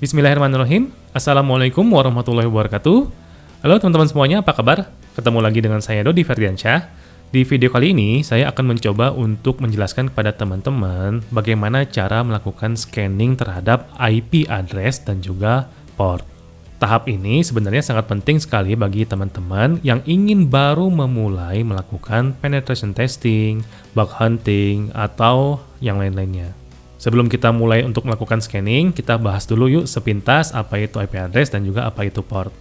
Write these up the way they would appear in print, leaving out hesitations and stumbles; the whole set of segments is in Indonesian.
Bismillahirrahmanirrahim. Assalamualaikum warahmatullahi wabarakatuh. Halo teman-teman semuanya, apa kabar? Ketemu lagi dengan saya Dodi Ferdiansyah. Di video kali ini, saya akan mencoba untuk menjelaskan kepada teman-teman bagaimana cara melakukan scanning terhadap IP address dan juga port. Tahap ini sebenarnya sangat penting sekali bagi teman-teman yang ingin baru memulai melakukan penetration testing, bug hunting, atau yang lain-lainnya. Sebelum kita mulai untuk melakukan scanning, kita bahas dulu yuk sepintas apa itu IP address dan juga apa itu port.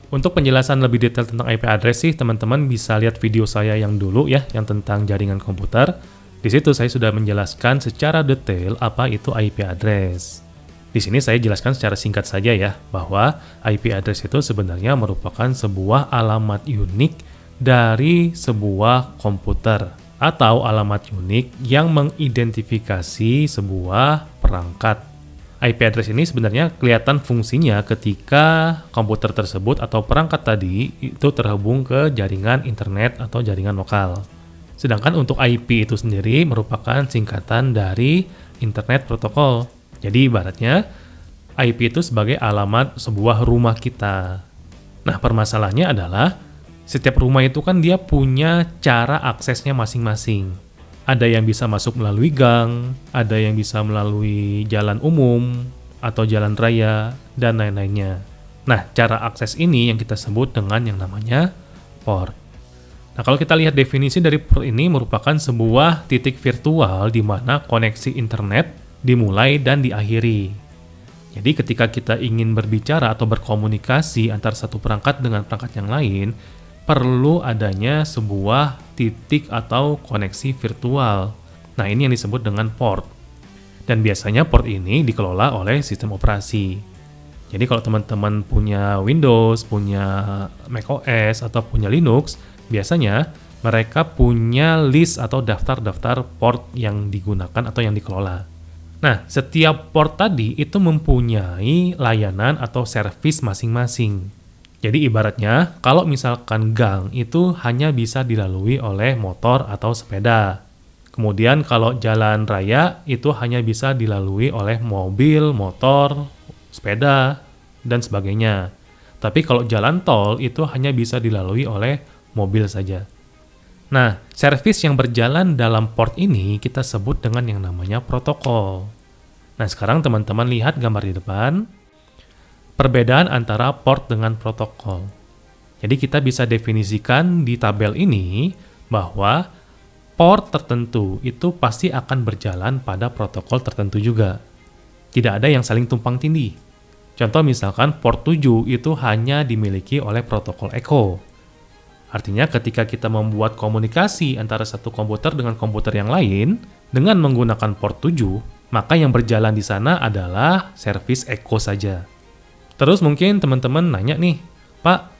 Untuk penjelasan lebih detail tentang IP address sih, teman-teman bisa lihat video saya yang dulu ya, yang tentang jaringan komputer. Di situ saya sudah menjelaskan secara detail apa itu IP address. Di sini saya jelaskan secara singkat saja ya, bahwa IP address itu sebenarnya merupakan sebuah alamat unik dari sebuah komputer atau alamat unik yang mengidentifikasi sebuah perangkat. IP address ini sebenarnya kelihatan fungsinya ketika komputer tersebut atau perangkat tadi itu terhubung ke jaringan internet atau jaringan lokal. Sedangkan untuk IP itu sendiri merupakan singkatan dari Internet Protocol. Jadi ibaratnya IP itu sebagai alamat sebuah rumah kita. Nah, permasalahannya adalah setiap rumah itu kan dia punya cara aksesnya masing-masing. Ada yang bisa masuk melalui gang, ada yang bisa melalui jalan umum, atau jalan raya, dan lain-lainnya. Nah, cara akses ini yang kita sebut dengan yang namanya port. Nah, kalau kita lihat definisi dari port ini merupakan sebuah titik virtual di mana koneksi internet dimulai dan diakhiri. Jadi ketika kita ingin berbicara atau berkomunikasi antara satu perangkat dengan perangkat yang lain, perlu adanya sebuah titik atau koneksi virtual. Nah, ini yang disebut dengan port. Dan biasanya port ini dikelola oleh sistem operasi. Jadi kalau teman-teman punya Windows, punya macOS, atau punya Linux, biasanya mereka punya list atau daftar-daftar port yang digunakan atau yang dikelola. Nah, setiap port tadi itu mempunyai layanan atau service masing-masing. Jadi ibaratnya, kalau misalkan gang itu hanya bisa dilalui oleh motor atau sepeda. Kemudian kalau jalan raya itu hanya bisa dilalui oleh mobil, motor, sepeda, dan sebagainya. Tapi kalau jalan tol itu hanya bisa dilalui oleh mobil saja. Nah, servis yang berjalan dalam port ini kita sebut dengan yang namanya protokol. Nah, sekarang teman-teman lihat gambar di depan. Perbedaan antara port dengan protokol. Jadi kita bisa definisikan di tabel ini bahwa port tertentu itu pasti akan berjalan pada protokol tertentu juga. Tidak ada yang saling tumpang tindih. Contoh misalkan port 7 itu hanya dimiliki oleh protokol Echo. Artinya ketika kita membuat komunikasi antara satu komputer dengan komputer yang lain dengan menggunakan port 7, maka yang berjalan di sana adalah service Echo saja. Terus mungkin teman-teman nanya nih, Pak,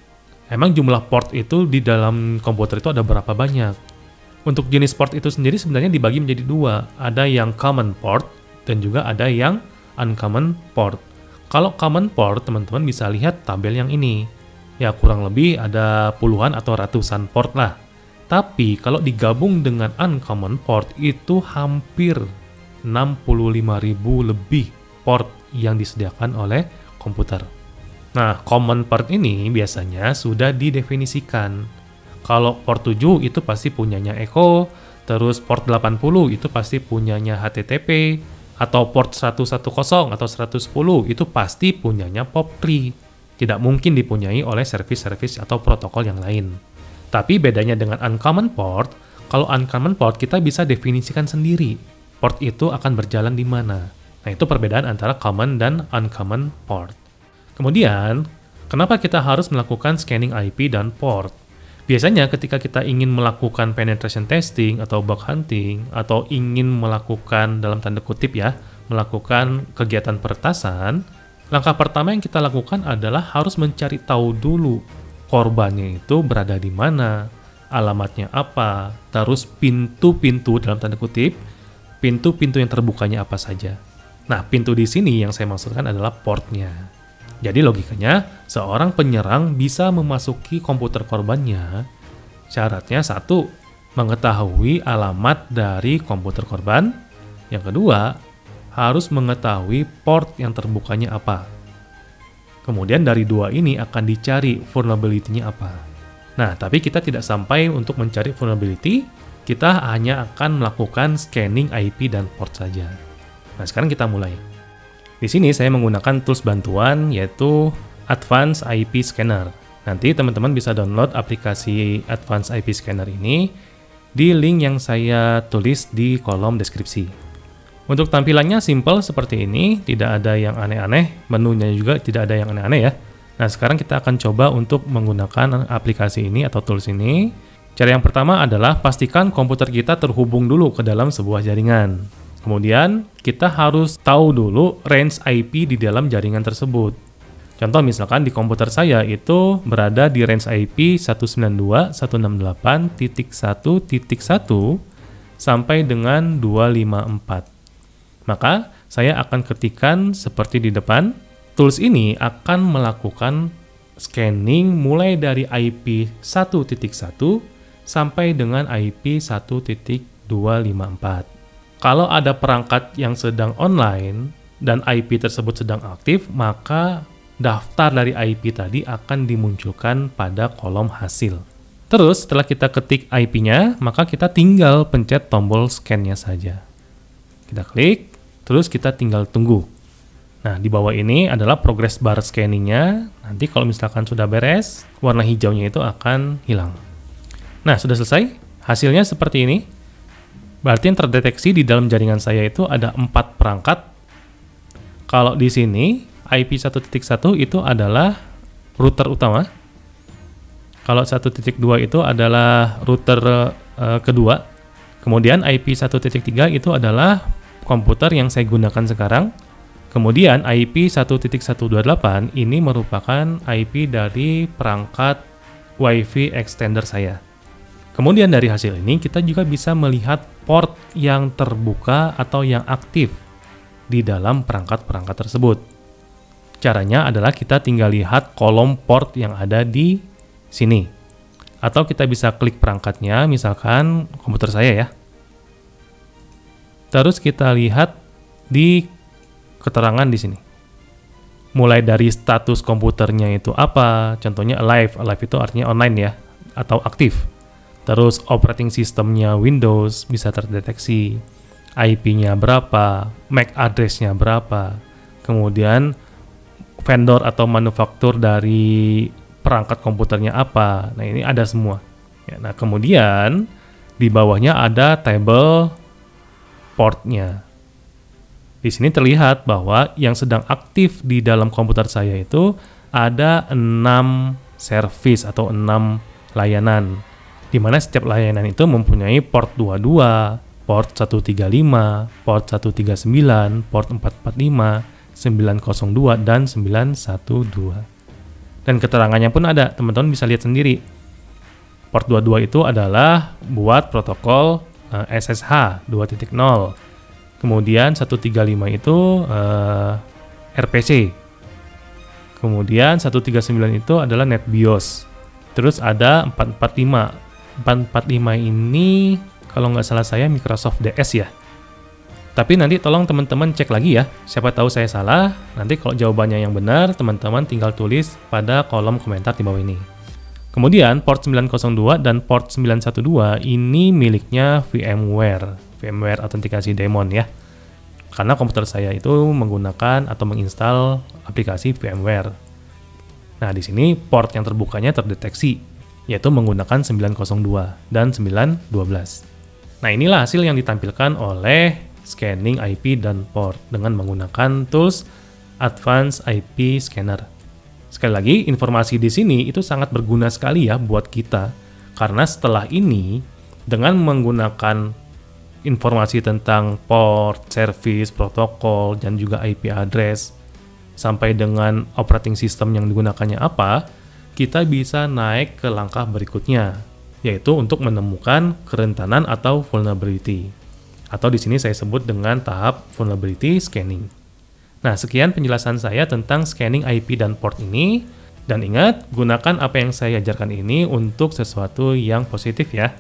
emang jumlah port itu di dalam komputer itu ada berapa banyak? Untuk jenis port itu sendiri sebenarnya dibagi menjadi dua. Ada yang common port dan juga ada yang uncommon port. Kalau common port, teman-teman bisa lihat tabel yang ini. Ya kurang lebih ada puluhan atau ratusan port lah. Tapi kalau digabung dengan uncommon port itu hampir 65.000 lebih port yang disediakan oleh komputer. Nah, common port ini biasanya sudah didefinisikan. Kalau port 7 itu pasti punyanya Echo, terus port 80 itu pasti punyanya HTTP, atau port 110 atau 110 itu pasti punyanya POP3. Tidak mungkin dipunyai oleh service-service atau protokol yang lain. Tapi bedanya dengan uncommon port, kalau uncommon port kita bisa definisikan sendiri. Port itu akan berjalan di mana. Nah, itu perbedaan antara common dan uncommon port. Kemudian, kenapa kita harus melakukan scanning IP dan port? Biasanya ketika kita ingin melakukan penetration testing atau bug hunting, atau ingin melakukan, dalam tanda kutip ya, melakukan kegiatan peretasan, langkah pertama yang kita lakukan adalah harus mencari tahu dulu korbannya itu berada di mana, alamatnya apa, terus pintu-pintu, dalam tanda kutip, pintu-pintu yang terbukanya apa saja. Nah, pintu di sini yang saya maksudkan adalah portnya. Jadi logikanya, seorang penyerang bisa memasuki komputer korbannya. Syaratnya satu, mengetahui alamat dari komputer korban. Yang kedua, harus mengetahui port yang terbukanya apa. Kemudian dari dua ini akan dicari vulnerability-nya apa. Nah, tapi kita tidak sampai untuk mencari vulnerability, kita hanya akan melakukan scanning IP dan port saja. Nah, sekarang kita mulai. Di sini saya menggunakan tools bantuan yaitu Advanced IP Scanner. Nanti teman-teman bisa download aplikasi Advanced IP Scanner ini di link yang saya tulis di kolom deskripsi. Untuk tampilannya simple seperti ini, tidak ada yang aneh-aneh, menunya juga tidak ada yang aneh-aneh ya. Nah, sekarang kita akan coba untuk menggunakan aplikasi ini atau tools ini. Cara yang pertama adalah pastikan komputer kita terhubung dulu ke dalam sebuah jaringan. Kemudian, kita harus tahu dulu range IP di dalam jaringan tersebut. Contoh misalkan di komputer saya itu berada di range IP 192.168.1.1 sampai dengan 254. Maka, saya akan ketikkan seperti di depan. Tools ini akan melakukan scanning mulai dari IP 1.1 sampai dengan IP 1.254. Kalau ada perangkat yang sedang online dan IP tersebut sedang aktif, maka daftar dari IP tadi akan dimunculkan pada kolom hasil. Terus, setelah kita ketik IP-nya, maka kita tinggal pencet tombol scan-nya saja. Kita klik. Terus kita tinggal tunggu. Nah, di bawah ini adalah progress bar scanning-nya. Nanti kalau misalkan sudah beres, warna hijaunya itu akan hilang. Nah, sudah selesai. Hasilnya seperti ini. Berarti yang terdeteksi di dalam jaringan saya itu ada 4 perangkat. Kalau di sini, IP 1.1 itu adalah router utama. Kalau 1.2 itu adalah router kedua. Kemudian IP 1.3 itu adalah komputer yang saya gunakan sekarang. Kemudian IP 1.128 ini merupakan IP dari perangkat WiFi extender saya. Kemudian dari hasil ini kita juga bisa melihat port yang terbuka atau yang aktif di dalam perangkat-perangkat tersebut. Caranya adalah kita tinggal lihat kolom port yang ada di sini. Atau kita bisa klik perangkatnya, misalkan komputer saya ya. Terus kita lihat di keterangan di sini. Mulai dari status komputernya itu apa, contohnya alive. Alive itu artinya online ya, atau aktif. Terus operating systemnya Windows bisa terdeteksi. IP-nya berapa, MAC address-nya berapa. Kemudian vendor atau manufaktur dari perangkat komputernya apa. Nah, ini ada semua. Ya, nah, kemudian di bawahnya ada tabel portnya. Di sini terlihat bahwa yang sedang aktif di dalam komputer saya itu ada 6 service atau 6 layanan. Di mana setiap layanan itu mempunyai port 22, port 135, port 139, port 445, 902, dan 912. Dan keterangannya pun ada, teman-teman bisa lihat sendiri. Port 22 itu adalah buat protokol SSH 2.0. Kemudian 135 itu RPC. Kemudian 139 itu adalah NetBIOS. Terus ada 445. 445 ini kalau nggak salah saya Microsoft DS ya. Tapi nanti tolong teman-teman cek lagi ya. Siapa tahu saya salah. Nanti kalau jawabannya yang benar, teman-teman tinggal tulis pada kolom komentar di bawah ini. Kemudian port 902 dan port 912 ini miliknya VMware Autentikasi Daemon ya. Karena komputer saya itu menggunakan atau menginstal aplikasi VMware. Nah, di sini port yang terbukanya terdeteksi, yaitu menggunakan 902 dan 912. Nah, inilah hasil yang ditampilkan oleh scanning IP dan port dengan menggunakan tools Advanced IP Scanner. Sekali lagi, informasi di sini itu sangat berguna sekali ya buat kita. Karena setelah ini, dengan menggunakan informasi tentang port, service, protokol, dan juga IP address, sampai dengan operating system yang digunakannya apa, kita bisa naik ke langkah berikutnya, yaitu untuk menemukan kerentanan atau vulnerability. Atau di sini saya sebut dengan tahap vulnerability scanning. Nah, sekian penjelasan saya tentang scanning IP dan port ini. Dan ingat, gunakan apa yang saya ajarkan ini untuk sesuatu yang positif ya.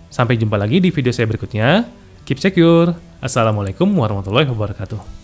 Sampai jumpa lagi di video saya berikutnya. Keep secure. Assalamualaikum warahmatullahi wabarakatuh.